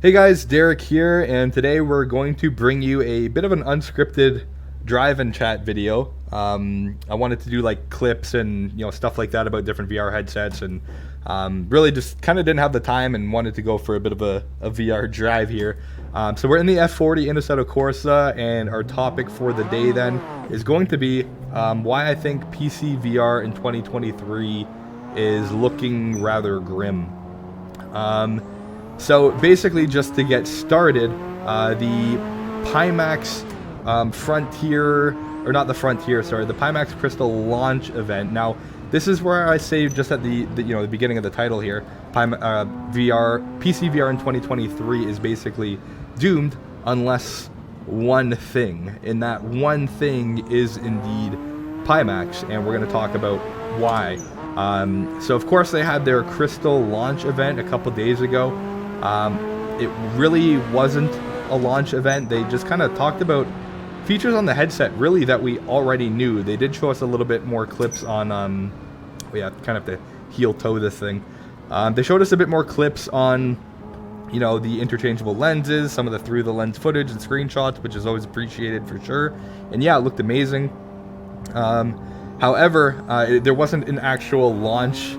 Hey guys, Derek here, and today we're going to bring you a bit of an unscripted drive and chat video. I wanted to do like clips and stuff like that about different VR headsets, and really just kind of didn't have the time and wanted to go for a bit of a VR drive here. So we're in the F40 in Assetto Corsa, and our topic for the day then is going to be why I think PC VR in 2023 is looking rather grim. So basically, just to get started, the Pymax Frontier, or not the Frontier, sorry, the Pymax Crystal launch event. Now, this is where I say just at the beginning of the title here, PC VR in 2023 is basically doomed unless one thing, and that one thing is indeed Pymax, and we're going to talk about why. So of course they had their Crystal launch event a couple days ago. It really wasn't a launch event. They just kind of talked about features on the headset really that we already knew. They did show us a little bit more clips on we have kind of to heel toe this thing. They showed us a bit more clips on the interchangeable lenses, some of the through the lens footage and screenshots, which is always appreciated for sure. And yeah, it looked amazing. However, there wasn't an actual launch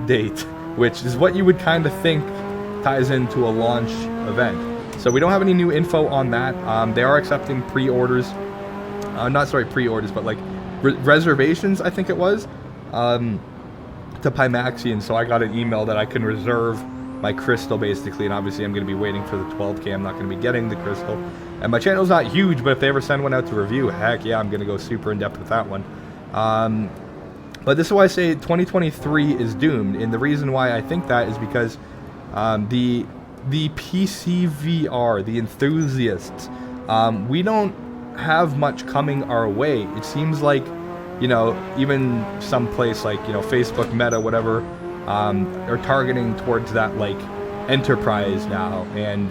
date, which is what you would kind of think ties into a launch event. So we don't have any new info on that. They are accepting pre-orders, but like reservations, I think it was, to Pymaxian. So I got an email that I can reserve my Crystal basically, and obviously I'm going to be waiting for the 12K. I'm not going to be getting the Crystal, and my channel's not huge, but if they ever send one out to review, heck yeah, I'm going to go super in depth with that one. But this is why I say 2023 is doomed, and the reason why I think that is because the PC VR, the enthusiasts, we don't have much coming our way. It seems like, even some place like, Facebook, Meta, whatever, are targeting towards that, like, enterprise now, and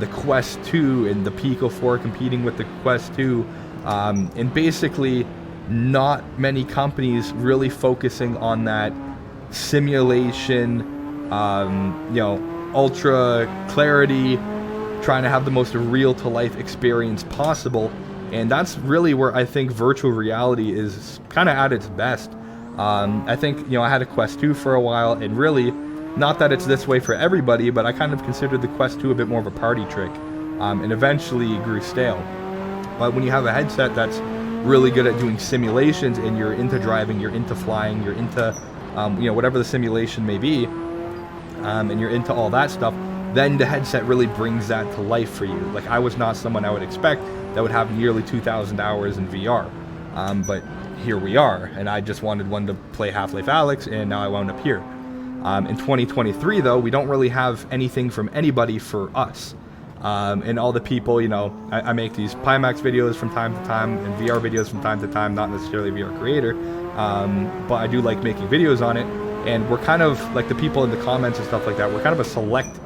the Quest 2 and the Pico 4 competing with the Quest 2, and basically not many companies really focusing on that simulation, ultra clarity, trying to have the most real to life experience possible. And that's really where I think virtual reality is kind of at its best. I think, I had a Quest 2 for a while, and really, not that it's this way for everybody, but I kind of considered the Quest 2 a bit more of a party trick, and eventually grew stale. But when you have a headset that's really good at doing simulations, and you're into driving, you're into flying, you're into whatever the simulation may be, and you're into all that stuff, then the headset really brings that to life for you. Like, I was not someone I would expect that would have nearly 2,000 hours in VR, but here we are, and I just wanted one to play Half-Life Alyx, and now I wound up here. In 2023, though, we don't really have anything from anybody for us. And all the people, I make these Pymax videos from time to time and VR videos from time to time, not necessarily a VR creator, but I do like making videos on it, and we're kind of, like the people in the comments and stuff like that, we're kind of a select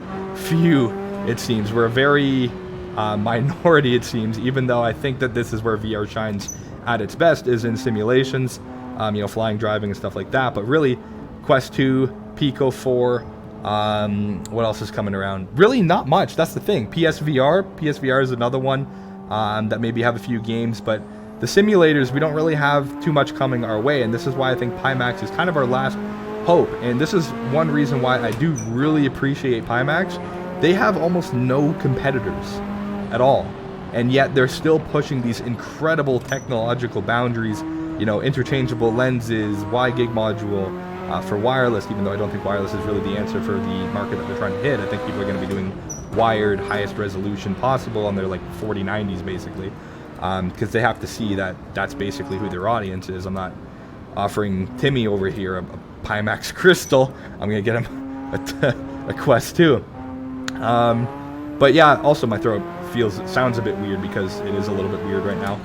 few, it seems. We're a very minority, it seems, even though I think that this is where VR shines at its best, is in simulations, flying, driving, and stuff like that. But really, Quest 2, Pico 4, what else is coming around? Really not much. That's the thing. PSVR is another one that maybe have a few games, but the simulators, we don't really have too much coming our way, and this is why I think Pymax is kind of our last hope. And this is one reason why I do really appreciate Pymax. They have almost no competitors at all, and yet they're still pushing these incredible technological boundaries, interchangeable lenses, Y-Gig module, for wireless, even though I don't think wireless is really the answer for the market that they're trying to hit. I think people are going to be doing wired, highest resolution possible on their, like, 4090s, basically, because they have to see that that's basically who their audience is. I'm not offering Timmy over here a Pymax Crystal. I'm going to get him a Quest 2. But yeah, also my throat sounds a bit weird because it is a little bit weird right now.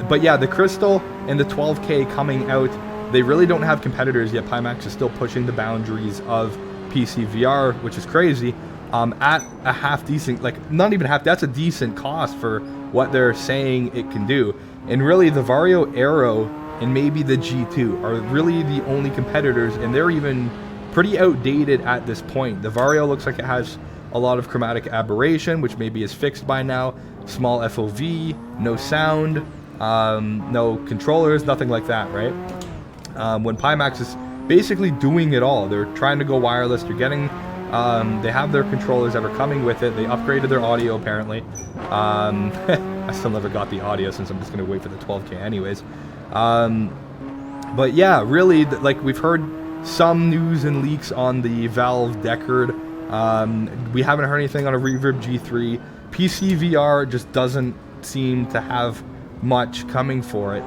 But yeah, the Crystal and the 12K coming out, they really don't have competitors yet. Pymax is still pushing the boundaries of PC VR, which is crazy, at a half decent, like not even half, that's a decent cost for what they're saying it can do. And really the Vario Aero and maybe the G2 are really the only competitors, and they're even pretty outdated at this point. The Vario looks like it has a lot of chromatic aberration, which maybe is fixed by now, small FOV, no sound, no controllers, nothing like that, right? When Pymax is basically doing it all. They're trying to go wireless. They're getting, they have their controllers that are coming with it. They upgraded their audio apparently. I still never got the audio since I'm just going to wait for the 12K anyways. But yeah, really, like we've heard some news and leaks on the Valve Deckard. We haven't heard anything on a Reverb G3. PC VR just doesn't seem to have much coming for it.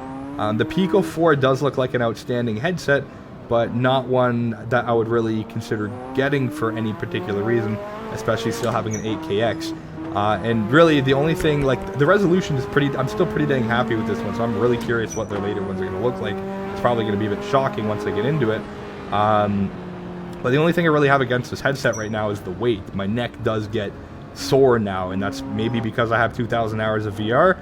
The Pico 4 does look like an outstanding headset, but not one that I would really consider getting for any particular reason, especially still having an 8KX. And really, the only thing, like, the resolution is pretty, I'm still pretty dang happy with this one, so I'm really curious what their later ones are going to look like. It's probably going to be a bit shocking once they get into it. But the only thing I really have against this headset right now is the weight. My neck does get sore now, and that's maybe because I have 2,000 hours of VR.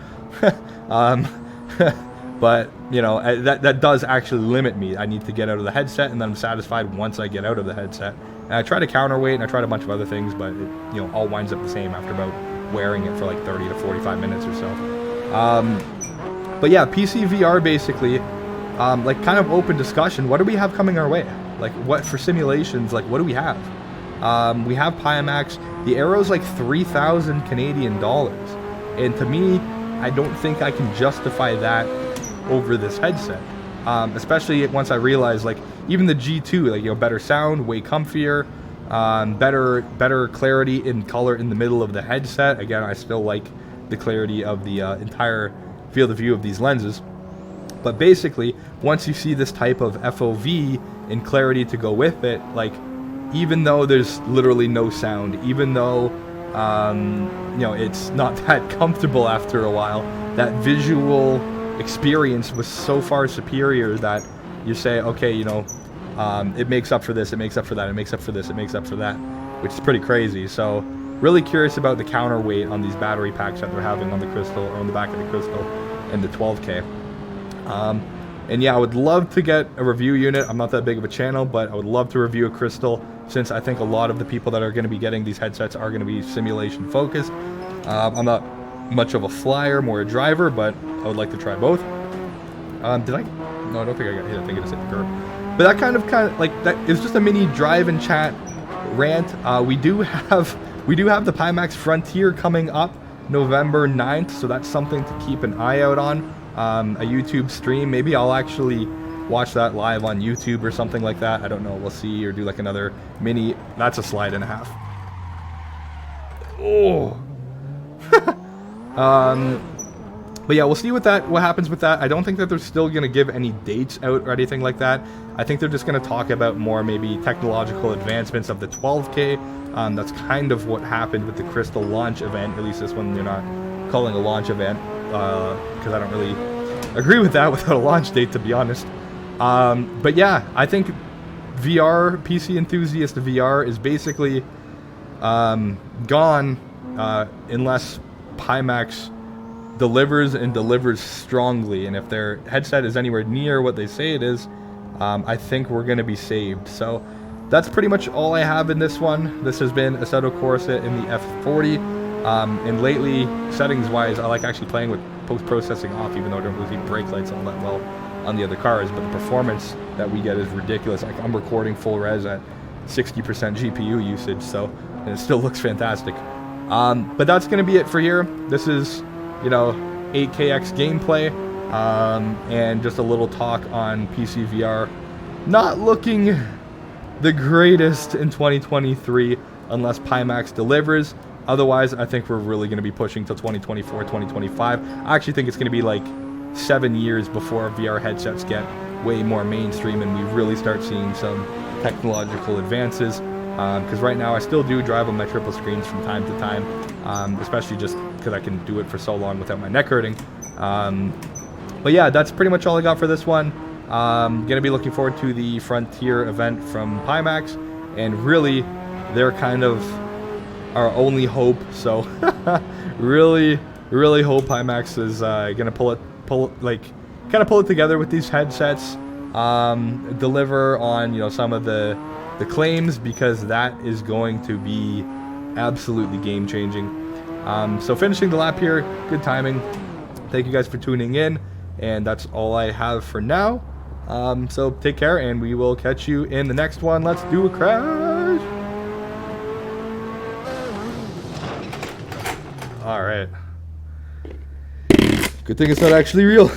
But, you know, that does actually limit me. I need to get out of the headset, and then I'm satisfied once I get out of the headset. And I tried to counterweight, and I tried a bunch of other things, but it, you know, all winds up the same after about wearing it for like 30 to 45 minutes or so. But yeah, PC VR basically, like kind of open discussion. What do we have coming our way? Like what for simulations, like what do we have? We have Pymax. The Aero's like 3,000 Canadian dollars. And to me, I don't think I can justify that over this headset. Especially once I realized, like, even the G2, like, you know, better sound, way comfier, better clarity in color in the middle of the headset. Again, I still like the clarity of the entire field of view of these lenses. But basically, once you see this type of FOV and clarity to go with it, like, even though there's literally no sound, even though, you know, it's not that comfortable after a while, that visual experience was so far superior that you say, okay, you know, it makes up for this, it makes up for that, it makes up for this, it makes up for that, which is pretty crazy. So really curious about the counterweight on these battery packs that they're having on the Crystal, or on the back of the Crystal and the 12K. And yeah, I would love to get a review unit. I'm not that big of a channel, but I would love to review a Crystal, since I think a lot of the people that are going to be getting these headsets are going to be simulation focused. I'm not much of a flyer, more a driver, but I would like to try both. Did I? No, I don't think I got hit. I think I just hit the curb. But that kind of like that is just a mini drive and chat rant. We do have the Pymax Frontier coming up November 9th, so that's something to keep an eye out on. A YouTube stream. Maybe I'll actually watch that live on YouTube or something like that. I don't know. We'll see, or do like another mini. That's a slide and a half. Oh. But yeah, we'll see what happens with that. I don't think that they're still going to give any dates out or anything like that. I think they're just going to talk about more maybe technological advancements of the 12K. That's kind of what happened with the Crystal launch event. At least this one they're not calling a launch event, because I don't really agree with that without a launch date, to be honest. But yeah, I think VR, PC enthusiast VR, is basically gone unless Pymax delivers, and delivers strongly. And if their headset is anywhere near what they say it is, I think we're going to be saved. So that's pretty much all I have in this one. This has been Assetto Corsa in the F40. And lately, settings-wise, I like actually playing with post-processing off, even though I don't really see brake lights all that well on the other cars. But the performance that we get is ridiculous. Like, I'm recording full res at 60% GPU usage, so, and it still looks fantastic. But that's going to be it for here. This is, you know, 8KX gameplay, and just a little talk on PC VR. Not looking the greatest in 2023 unless Pymax delivers. Otherwise, I think we're really going to be pushing till 2024, 2025. I actually think it's going to be like 7 years before VR headsets get way more mainstream and we really start seeing some technological advances. Because right now I still do drive on my triple screens from time to time, especially just because I can do it for so long without my neck hurting. But yeah, that's pretty much all I got for this one. Gonna be looking forward to the Frontier event from Pymax, and really, they're kind of our only hope. So really hope Pymax is gonna pull it together with these headsets, deliver on, you know, some of the claims, because that is going to be absolutely game-changing. So finishing the lap here, good timing. Thank you guys for tuning in, and that's all I have for now. So take care, and we will catch you in the next one. Let's do a crash. All right. Good thing it's not actually real.